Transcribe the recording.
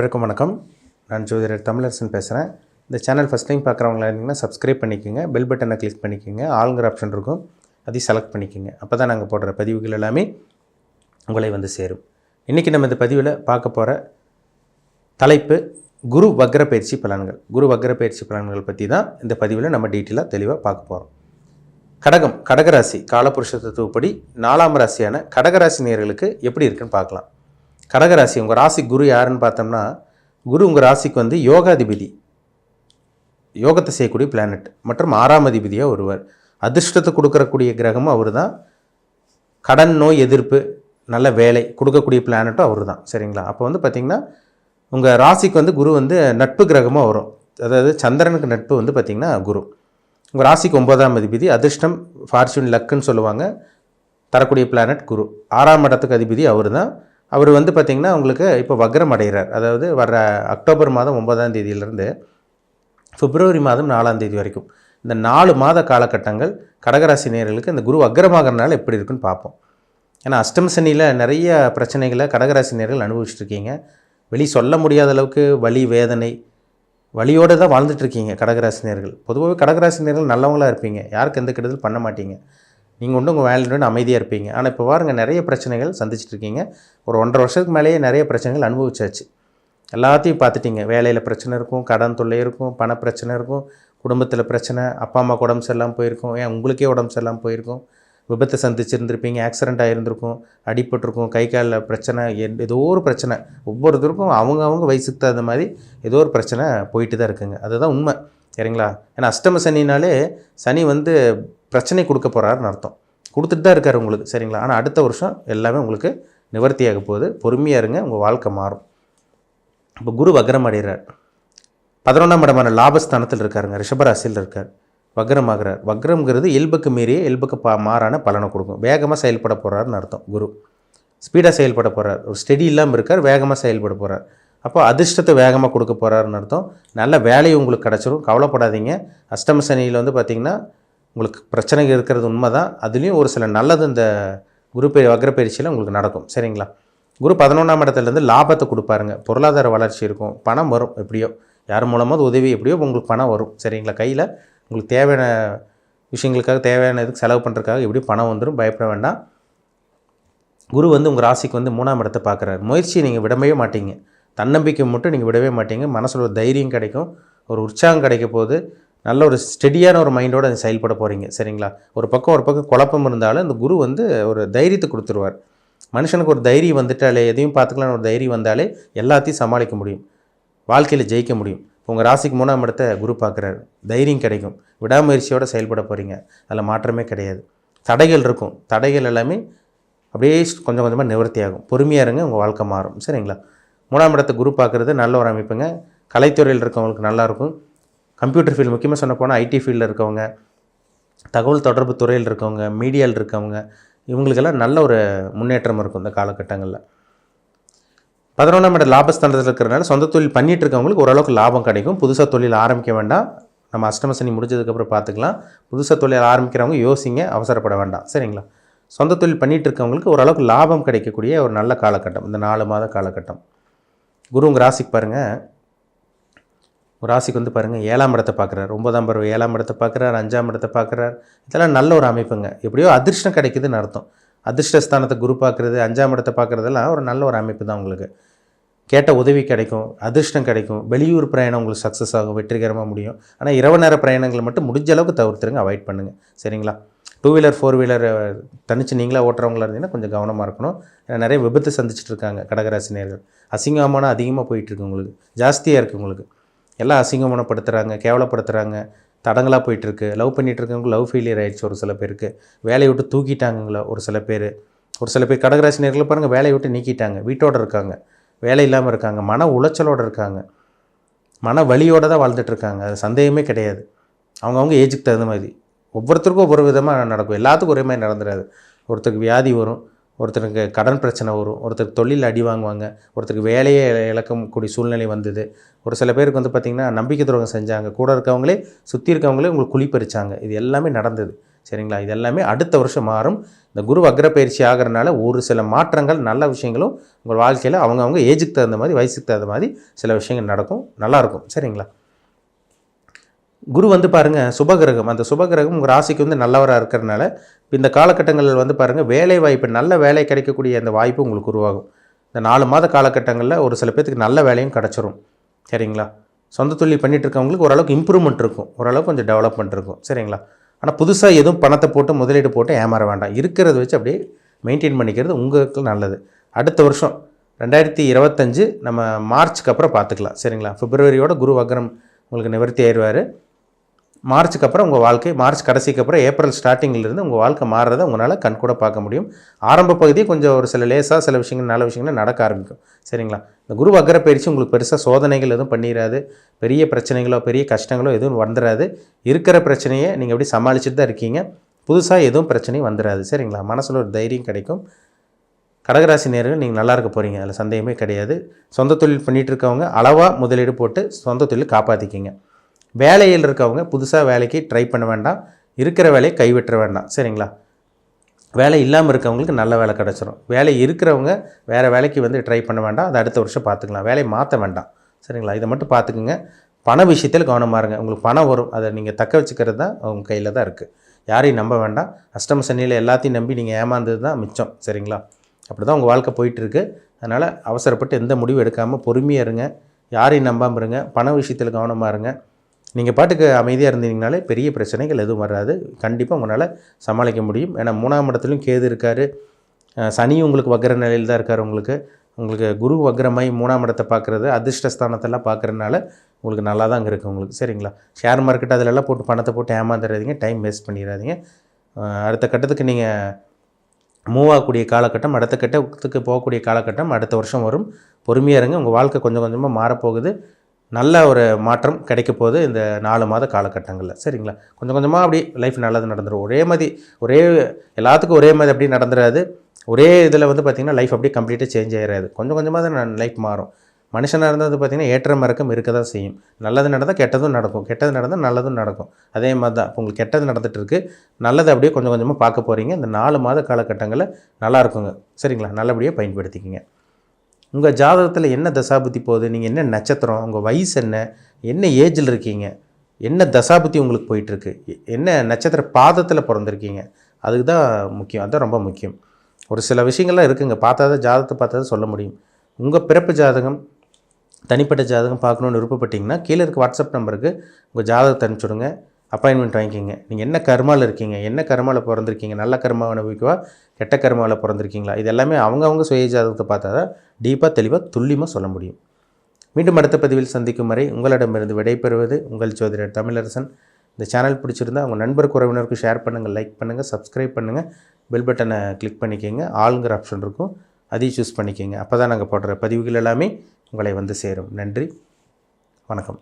அனைவருக்கும் வணக்கம். நான் ஜோதிடர் தமிழரசன் பேசுகிறேன். இந்த சேனல் ஃபஸ்ட் டைம் பார்க்குறவங்களா இருந்தீங்கன்னா சப்ஸ்கிரைப் பண்ணிக்கோங்க, பெல் பட்டனை கிளிக் பண்ணிக்கோங்க, ஆளுங்கிற ஆப்ஷன் இருக்கும், அதையும் செலக்ட் பண்ணிக்கோங்க. அப்போ தான் நாங்கள் போடுற பதிவுகள் எல்லாமே உங்களை வந்து சேரும். இன்றைக்கி நம்ம இந்த பதிவில் பார்க்க போகிற தலைப்பு குரு வக்ர பயிற்சி பலன்கள். குரு வக்ர பயிற்சி பலன்கள் பற்றி தான் இந்த பதிவில் நம்ம டீட்டெயிலாக தெளிவாக பார்க்க போகிறோம். கடகராசி காலபுருஷ தத்துவப்படி 4ஆம் ராசியான கடகராசி நேயர்களுக்கு எப்படி இருக்குன்னு பார்க்கலாம். கடகராசி உங்கள் ராசி குரு யாருன்னு பார்த்தோம்னா, குரு உங்கள் ராசிக்கு வந்து யோகாதிபதி, யோகத்தை செய்யக்கூடிய பிளானட் மற்றும் 6ஆம் அதிபதியாக ஒருவர். அதிர்ஷ்டத்தை கொடுக்கக்கூடிய கிரகமும் அவர் தான். கடன் நோய் எதிர்ப்பு நல்ல வேலை கொடுக்கக்கூடிய பிளானட்டும் அவர் தான். சரிங்களா? அப்போ வந்து பார்த்திங்கன்னா உங்கள் ராசிக்கு வந்து குரு வந்து நட்பு கிரகமாக வரும். அதாவது சந்திரனுக்கு நட்பு வந்து பார்த்திங்கன்னா குரு. உங்கள் ராசிக்கு 9ஆம் அதிபதி, அதிர்ஷ்டம் ஃபார்ச்சூன் லக்குன்னு சொல்லுவாங்க, தரக்கூடிய பிளானட் குரு. 6ஆம் இடத்துக்கு அதிபதி அவர் தான். அவர் வந்து பார்த்திங்கன்னா உங்களுக்கு இப்போ வக்ரம் அடைகிறார். அதாவது வர்ற அக்டோபர் மாதம் 9ஆம் தேதியிலிருந்து பிப்ரவரி மாதம் 4ஆம் தேதி வரைக்கும் இந்த 4 மாத காலகட்டங்கள் கடகராசி நேயர்களுக்கு இந்த குரு வக்ரமாகறனால எப்படி இருக்குன்னு பார்ப்போம். ஏன்னா அஷ்டம சனியில் நிறைய பிரச்சனைகளை கடகராசி நேயர்கள் அனுபவிச்சுட்ருக்கீங்க. வெளி சொல்ல முடியாத அளவுக்கு வலி வேதனை வலியோடு தான் வாழ்ந்துட்டுருக்கீங்க கடகராசி நேயர்கள். பொதுவாகவே கடகராசி நேயர்கள் நல்லவங்களாக இருப்பீங்க, யாருக்கு எந்த கெடுதல் பண்ண மாட்டீங்க, நீங்கள் ஒன்று உங்கள் வேலைன்னு அமைதியாக இருப்பீங்க. ஆனால் இப்போ பாருங்கள் நிறைய பிரச்சனைகள் சந்திச்சிட்ருக்கீங்க. ஒரு 1.5 வருஷத்துக்கு மேலேயே நிறைய பிரச்சனைகள் அனுபவிச்சாச்சு. எல்லாத்தையும் பார்த்துட்டிங்க. வேலையில் பிரச்சனை இருக்கும், கடன் தொல்லை இருக்கும், பண பிரச்சனை இருக்கும், குடும்பத்தில் பிரச்சனை, அப்பா அம்மாவுக்கு உடம்பு சரியில்லாமல் போயிருக்கும், ஏன் உங்களுக்கே உடம்பு சரியில்லாமல் போயிருக்கும், விபத்தை சந்திச்சிருந்துருப்பீங்க, ஆக்சிடெண்ட் ஆகிருந்திருக்கும், அடிபட்டிருக்கும், கை காலில் பிரச்சனை, ஏதோ ஒரு பிரச்சனை. ஒவ்வொருத்தருக்கும் அவங்க வயசுக்கு தகுந்த மாதிரி ஏதோ ஒரு பிரச்சனை போயிட்டு தான் இருக்குங்க. அதுதான் உண்மை. சரிங்களா? ஏன்னா அஷ்டம சனினாலே சனி வந்து பிரச்சனை கொடுக்க போகிறாருன்னு அர்த்தம். கொடுத்துட்டு தான் இருக்கார் உங்களுக்கு. சரிங்களா? ஆனால் அடுத்த வருஷம் எல்லாமே உங்களுக்கு நிவர்த்தியாக போகுது. பொறுமையாக இருங்க, உங்கள் வாழ்க்கை மாறும். இப்போ குரு வக்ரம் அடைகிறார். 11ஆம் இடமான லாபஸ்தானத்தில் இருக்காருங்க, ரிஷபராசியில் இருக்கார், வக்ரமாகிறார். வக்ரம்ங்கிறது இயல்புக்கு மீறிய இயல்புக்கு மாறான பலனை கொடுக்கும். வேகமாக செயல்பட போகிறாருன்னு அர்த்தம். குரு ஸ்பீடாக செயல்பட போகிறார். ஒரு ஸ்டெடி இல்லாமல் இருக்கார், வேகமாக செயல்பட போகிறார். அப்போ அதிர்ஷ்டத்தை வேகமாக கொடுக்க போகிறாருன்னு அர்த்தம். நல்ல வேலையை உங்களுக்கு கிடச்சிரும், கவலைப்படாதீங்க. அஷ்டம சனியில் வந்து பார்த்திங்கன்னா உங்களுக்கு பிரச்சனைகள் இருக்கிறது உண்மை தான். அதுலேயும் ஒரு சில நல்லது இந்த குரு வக்ர பயிற்சியில் உங்களுக்கு நடக்கும். சரிங்களா? குரு 11ஆம் இடத்துலேருந்து லாபத்தை கொடுப்பாருங்க. பொருளாதார வளர்ச்சி இருக்கும், பணம் வரும். எப்படியோ யார் மூலமாக உதவி எப்படியோ உங்களுக்கு பணம் வரும். சரிங்களா? கையில் உங்களுக்கு தேவையான விஷயங்களுக்காக தேவையான இதுக்கு செலவு பண்ணுறதுக்காக எப்படியும் பணம் வந்துடும், பயப்பட வேண்டாம். குரு வந்து உங்கள் ராசிக்கு வந்து 3ஆம் இடத்தை பார்க்குறாரு. முயற்சியை நீங்கள் விடவே மாட்டீங்க, தன்னம்பிக்கை மட்டும் நீங்கள் விடவே மாட்டீங்க. மனசில் ஒரு தைரியம் கிடைக்கும், ஒரு உற்சாகம் கிடைக்க போது, நல்ல ஒரு ஸ்டெடியான ஒரு மைண்டோடு அதை செயல்பட போகிறீங்க. சரிங்களா? ஒரு பக்கம் குழப்பம் இருந்தாலும் இந்த குரு வந்து ஒரு தைரியத்தை கொடுத்துருவார். மனுஷனுக்கு ஒரு தைரியம் வந்துட்டாலே, எதையும் பார்த்துக்கலான்னு ஒரு தைரியம் வந்தாலே எல்லாத்தையும் சமாளிக்க முடியும், வாழ்க்கையில் ஜெயிக்க முடியும். உங்கள் ராசிக்கு 3ஆம் இடத்தை குரு பார்க்குறாரு. தைரியம் கிடைக்கும், விடாமுயற்சியோடு செயல்பட போகிறீங்க. அதில் மாற்றமே கிடையாது. தடைகள் இருக்கும், தடைகள் எல்லாமே அப்படியே கொஞ்சம் கொஞ்சமாக நிவர்த்தி ஆகும். பொறுமையாக இருங்க, உங்கள் வாழ்க்கை மாறும். சரிங்களா? 3ஆம் இடத்தை குரு பார்க்குறது நல்ல ஒரு அமைப்புங்க. கலைத்துறையில் இருக்கவங்களுக்கு நல்லாயிருக்கும். கம்ப்யூட்டர் ஃபீல்டு, முக்கியமாக சொன்ன போனால் ஐடி ஃபீல்டில் இருக்கவங்க, தகவல் தொடர்பு துறையில் இருக்கவங்க, மீடியாவில் இருக்கவங்க, இவங்களுக்கெல்லாம் நல்ல ஒரு முன்னேற்றம் இருக்கும் இந்த காலகட்டங்களில். 11ஆம் இடம் லாபஸ்தானத்தில் இருக்கிறனால சொந்த தொழில் பண்ணிகிட்டு இருக்கவங்களுக்கு ஓரளவுக்கு லாபம் கிடைக்கும். புதுசாக தொழில் ஆரம்பிக்க வேண்டாம், நம்ம அஷ்டம சனி முடிஞ்சதுக்கப்புறம் பார்த்துக்கலாம். புதுசாக தொழில் ஆரம்பிக்கிறவங்க யோசிங்க, அவசரப்பட வேண்டாம். சரிங்களா? சொந்த தொழில் பண்ணிகிட்டு இருக்கவங்களுக்கு ஓரளவுக்கு லாபம் கிடைக்கக்கூடிய ஒரு நல்ல காலகட்டம் இந்த 4 மாத காலகட்டம். குரு உங்கள் ராசிக்கு பாருங்கள், ஒரு ராசிக்கு வந்து பாருங்கள் 7ஆம் இடத்தை பார்க்குறாரு. 9ஆம் பருவம் 7ஆம் இடத்தை பார்க்குறாரு, 5ஆம் இடத்தை பார்க்குறாரு. இதெல்லாம் நல்ல ஒரு அமைப்புங்க. எப்படியோ அதிர்ஷ்டம் கிடைக்குதுன்னு அர்த்தம். அதிர்ஷ்டஸ்தானத்தை குரு பார்க்குறது, 5ஆம் இடத்தை பார்க்குறதெல்லாம் ஒரு நல்ல ஒரு அமைப்பு தான். உங்களுக்கு கேட்ட உதவி கிடைக்கும், அதிர்ஷ்டம் கிடைக்கும். வெளியூர் பிரயாணம் உங்களுக்கு சக்ஸஸ் ஆகும், வெற்றிகரமாக முடியும். ஆனால் இரவு நேர பிரயாணங்கள் மட்டும் முடிஞ்ச அளவுக்கு தவிர்த்துருங்க, அவாய்ட் பண்ணுங்கள். சரிங்களா? 2 வீலர் 4 வீலர் தனித்து நீங்களாக ஓட்டுறவங்களா இருந்தீங்கன்னா கொஞ்சம் கவனமாக இருக்கணும். ஏன்னா நிறைய விபத்து சந்திச்சுட்டு இருக்காங்க கடகராசி நேயர்கள். அசிங்கமான அதிகமாக போயிட்டுருக்கு, உங்களுக்கு ஜாஸ்தியாக இருக்குது. உங்களுக்கு எல்லாம் அசிங்கமானப்படுத்துகிறாங்க, கேவலப்படுத்துகிறாங்க, தடங்களாக போயிட்டுருக்கு. லவ் பண்ணிகிட்டு இருக்கவங்க லவ் ஃபெயிலியர் ஆகிடுச்சு. ஒரு சில பேருக்கு வேலையை விட்டு தூக்கிட்டாங்களோ ஒரு சில பேர். கடகராசி நேயர்களை பாருங்கள், வேலையை விட்டு நீக்கிட்டாங்க, வீட்டோடு இருக்காங்க, வேலை இல்லாமல் இருக்காங்க, மன உளைச்சலோடு இருக்காங்க, மன வலியோடு தான் வாழ்ந்துட்டுருக்காங்க. அது சந்தேகமே கிடையாது. அவங்கவுங்க ஏஜுக்கு தகுந்த மாதிரி ஒவ்வொருத்தருக்கும் ஒவ்வொரு விதமாக நடக்கும். எல்லாத்துக்கும் ஒரே மாதிரி நடந்துடாது. ஒருத்தருக்கு வியாதி வரும், ஒருத்தருக்கு கடன் பிரச்சனை வரும், ஒருத்தருக்கு தொழில் அடி வாங்குவாங்க, ஒருத்தருக்கு வேலையே இழக்கக்கூடிய சூழ்நிலை வந்தது. ஒரு சில பேருக்கு வந்து பார்த்திங்கன்னா நம்பிக்கை துரோகம் செஞ்சாங்க, கூட இருக்கவங்களே சுற்றி இருக்கவங்களே உங்களுக்கு குழி பறிச்சாங்க. இது எல்லாமே நடந்தது. சரிங்களா. இது எல்லாமே அடுத்த வருஷம் மாறும். இந்த குரு வக்ர பயிற்சி ஆகிறனால ஒரு சில மாற்றங்கள், நல்ல விஷயங்களும் உங்கள் வாழ்க்கையில் அவங்கவுங்க ஏஜுக்கு தகுந்த மாதிரி, வயசுக்கு தகுந்த மாதிரி சில விஷயங்கள் நடக்கும், நல்லாயிருக்கும். சரிங்களா. குரு வந்து பாருங்கள் சுபகிரகம். அந்த சுபகிரகம் உங்கள் ராசிக்கு வந்து நல்லவராக இருக்கிறனால இப்போ இந்த காலகட்டங்களில் வந்து பாருங்கள் வேலை வாய்ப்பு, நல்ல வேலை கிடைக்கக்கூடிய அந்த வாய்ப்பு உங்களுக்கு உருவாகும். இந்த 4 மாத காலகட்டங்களில் ஒரு சில பேர்த்துக்கு நல்ல வேலையும் கிடச்சிரும். சரிங்களா. சொந்த தொழில் பண்ணிகிட்டு இருக்கவங்களுக்கு ஓரளவுக்கு இம்ப்ரூவ்மெண்ட் இருக்கும், ஓரளவுக்கு கொஞ்சம் டெவலப்மெண்ட் இருக்கும். சரிங்களா. ஆனால் புதுசாக எதுவும் பணத்தை போட்டு முதலீடு போட்டு ஏமாற வேண்டாம். இருக்கிறத வச்சு அப்படியே மெயின்டைன் பண்ணிக்கிறது உங்களுக்கு நல்லது. அடுத்த வருஷம் 2025 நம்ம மார்ச்சுக்கு அப்புறம் பார்த்துக்கலாம். சரிங்களா. பிப்ரவரியோட குரு வக்ரம் உங்களுக்கு நிவர்த்தி ஆயிடுவார். மார்ச்சுக்கு அப்புறம் உங்கள் வாழ்க்கை, மார்ச் கடைசிக்கு அப்புறம் ஏப்ரல் ஸ்டார்டிங்கிலிருந்து உங்கள் வாழ்க்கை மாறுறதை உங்களால் கண்கூட பார்க்க முடியும். ஆரம்ப பகுதி கொஞ்சம் ஒரு சில லேசாக சில விஷயங்கள், நல்ல விஷயங்கள் நடக்க ஆரம்பிக்கும். சரிங்களா. இந்த குரு வக்ர பயிற்சி உங்களுக்கு பெருசாக சோதனைகள் எதுவும் பண்ணிடாது, பெரிய பிரச்சனைகளோ பெரிய கஷ்டங்களோ எதுவும் வந்துடாது. இருக்கிற பிரச்சனையை நீங்கள் எப்படி சமாளிச்சுட்டு தான் இருக்கீங்க. புதுசாக எதுவும் பிரச்சனையும் வந்துடாது. சரிங்களா. மனசில் ஒரு தைரியம் கிடைக்கும். கடகராசி நேயர்கள் நீங்கள் நல்லா இருக்க போகிறீங்க, அதில் சந்தேகமே கிடையாது. சொந்த தொழில் பண்ணிகிட்டு இருக்கவங்க அளவாக முதலீடு போட்டு சொந்த தொழில் காப்பாற்றிக்கிங்க. வேலையில் இருக்கவங்க புதுசாக வேலைக்கு ட்ரை பண்ண வேண்டாம், இருக்கிற வேலையை கைவிட்டுற வேண்டாம். சரிங்களா. வேலை இல்லாமல் இருக்கவங்களுக்கு நல்ல வேலை கிடச்சிரும். வேலை இருக்கிறவங்க வேறு வேலைக்கு வந்து ட்ரை பண்ண வேண்டாம், அது அடுத்த வருஷம் பார்த்துக்கலாம். வேலையை மாற்ற வேண்டாம். சரிங்களா. இதை மட்டும் பார்த்துக்குங்க. பண விஷயத்தில் கவனமாக இருங்க. உங்களுக்கு பணம் வரும், அதை நீங்கள் தக்க வச்சுக்கிறது தான் உங்கள் கையில் தான் இருக்குது. யாரையும் நம்ப வேண்டாம். அஷ்டம சனியில் எல்லாத்தையும் நம்பி நீங்கள் ஏமாந்தது தான் மிச்சம். சரிங்களா. அப்படி தான் உங்கள் வாழ்க்கை போயிட்டுருக்கு. அதனால் அவசரப்பட்டு எந்த முடிவு எடுக்காமல் பொறுமையாக இருங்க. யாரையும் நம்பாமல் இருங்க. பண விஷயத்தில் கவனமாக இருங்க. நீங்கள் பாட்டுக்கு அமைதியாக இருந்தீங்கனாலே பெரிய பிரச்சனைகள் எதுவும் வராது. கண்டிப்பாக உங்களால் சமாளிக்க முடியும். ஏன்னா 3ஆம் இடத்துலையும் கேது இருக்கார், சனியும் உங்களுக்கு வக்ர நிலையில் தான் இருக்கார். உங்களுக்கு குரு வக்ரமாய் 3ஆம் இடத்தை பார்க்குறது, அதிர்ஷ்டஸ்தானத்தெல்லாம் பார்க்குறதுனால உங்களுக்கு நல்லா தான் இருக்குது உங்களுக்கு. சரிங்களா. ஷேர் மார்க்கெட் அதிலெல்லாம் போட்டு பணத்தை போட்டு ஏமாந்துடாதீங்க, டைம் வேஸ்ட் பண்ணிடாதீங்க. அடுத்த கட்டத்துக்கு நீங்கள் மூவ் ஆகக்கூடிய காலகட்டம், அடுத்த கட்டத்துக்கு போகக்கூடிய காலகட்டம் அடுத்த வருஷம் வரும். பொறுமையாக இருங்க. உங்கள் வாழ்க்கை கொஞ்சம் கொஞ்சமாக மாறப்போகுது. நல்ல ஒரு மாற்றம் கிடைக்க போகுது இந்த 4 மாத காலகட்டங்களில். சரிங்களா. கொஞ்சம் கொஞ்சமாக அப்படி லைஃப் நல்லது நடந்துடும். ஒரே எல்லாத்துக்கும் ஒரே மாதிரி அப்படி நடந்துடாது. ஒரே இதில் வந்து பார்த்திங்கன்னா லைஃப் அப்படியே கம்ப்ளீட்டாக சேஞ்ச் ஆகிடாது. கொஞ்சம் கொஞ்சமாக தான் லைஃப் மாறும். மனுஷனாக இருந்தால் பார்த்திங்கன்னா ஏற்ற மறக்கம் இருக்க தான் செய்யும். நல்லது நடந்தால் கெட்டதும் நடக்கும், கெட்டது நடந்தால் நல்லதும் நடக்கும். அதே மாதிரி தான் இப்போ உங்களுக்கு கெட்டது நடந்துகிட்ருக்கு, நல்லது அப்படியே கொஞ்சம் கொஞ்சமாக பார்க்க போகிறீங்க. இந்த 4 மாத காலகட்டங்களில் நல்லா இருக்குங்க. சரிங்களா. நல்லபடியாக பயன்படுத்திக்கிங்க. உங்கள் ஜாதகத்தில் என்ன தசாபுத்தி போகுது, நீங்கள் என்ன நட்சத்திரம், உங்கள் வயசு என்ன, என்ன ஏஜில் இருக்கீங்க, என்ன தசாபுத்தி உங்களுக்கு போயிட்டுருக்கு, என்ன நட்சத்திர பாதத்தில் பிறந்திருக்கீங்க, அதுக்கு தான் முக்கியம். அதுதான் ரொம்ப முக்கியம். ஒரு சில விஷயங்கள்லாம் இருக்குங்க, பார்த்தா தான் ஜாதகத்தை பார்த்தா தான் சொல்ல முடியும். உங்கள் பிறப்பு ஜாதகம், தனிப்பட்ட ஜாதகம் பார்க்கணுன்னு விருப்பப்பட்டீங்கன்னா கீழே இருக்க வாட்ஸ்அப் நம்பருக்கு உங்கள் ஜாதகத்தை அனுப்பிச்சுடுங்க, அப்பாயின்மெண்ட் வாங்கிக்கிங்க. நீங்கள் என்ன கர்மாவில் இருக்கீங்க, என்ன கர்மாவில் பிறந்திருக்கீங்க, நல்ல கர்மாவை அனுபவிக்கவா கெட்ட கர்மாவில் பிறந்திருக்கீங்களா, இது எல்லாமே அவங்கவுங்க சுய ஜாதகத்தை பார்த்தா தான் டீப்பாக தெளிவாக துல்லியமாக சொல்ல முடியும். மீண்டும் அடுத்த பதிவில் சந்திக்கும் வரை உங்களிடமிருந்து விடைபெறுவது உங்கள் ஜோதிடர் தமிழரசன். இந்த சேனல் பிடிச்சிருந்தால் உங்கள் நண்பருக்கு உறவினருக்கு ஷேர் பண்ணுங்கள், லைக் பண்ணுங்கள், சப்ஸ்கிரைப் பண்ணுங்கள், பெல் பட்டனை கிளிக் பண்ணிக்கோங்க. ஆளுங்கிற ஆப்ஷன் இருக்கும், அதையும் சூஸ் பண்ணிக்கோங்க. அப்போ தான் நாங்கள் போடுற பதிவுகள் எல்லாமே உங்களை வந்து சேரும். நன்றி, வணக்கம்.